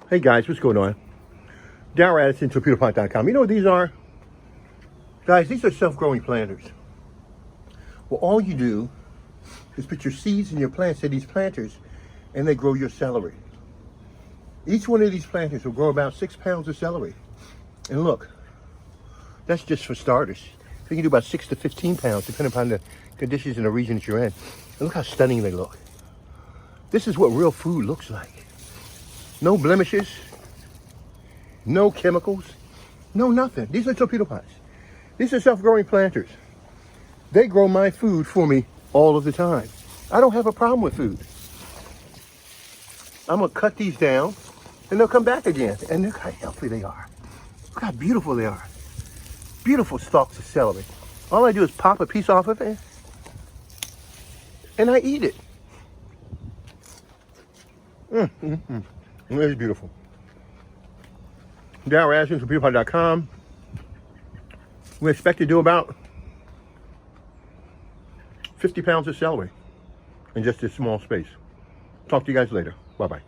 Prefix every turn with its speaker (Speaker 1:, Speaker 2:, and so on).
Speaker 1: Hey guys, what's going on? Darryl Addison, Torpedopot.com. You know what these are? Guys, these are self-growing planters. Well, all you do is put your seeds and your plants in these planters and they grow your celery. Each one of these planters will grow about 6 pounds of celery. And look, that's just for starters. You can do about 6 to 15 pounds depending upon the conditions in the region that you're in. And look how stunning they look. This is what real food looks like. No blemishes, no chemicals, no nothing. These are torpedopots. These are self-growing planters. They grow my food for me all of the time. I don't have a problem with food. I'm gonna cut these down and they'll come back again. And look how healthy they are. Look how beautiful they are. Beautiful stalks of celery. All I do is pop a piece off of it and I eat it. It's beautiful. Darryl Addison, Torpedopot.com. We expect to do about 50 pounds of celery in just this small space. Talk to you guys later. Bye-bye.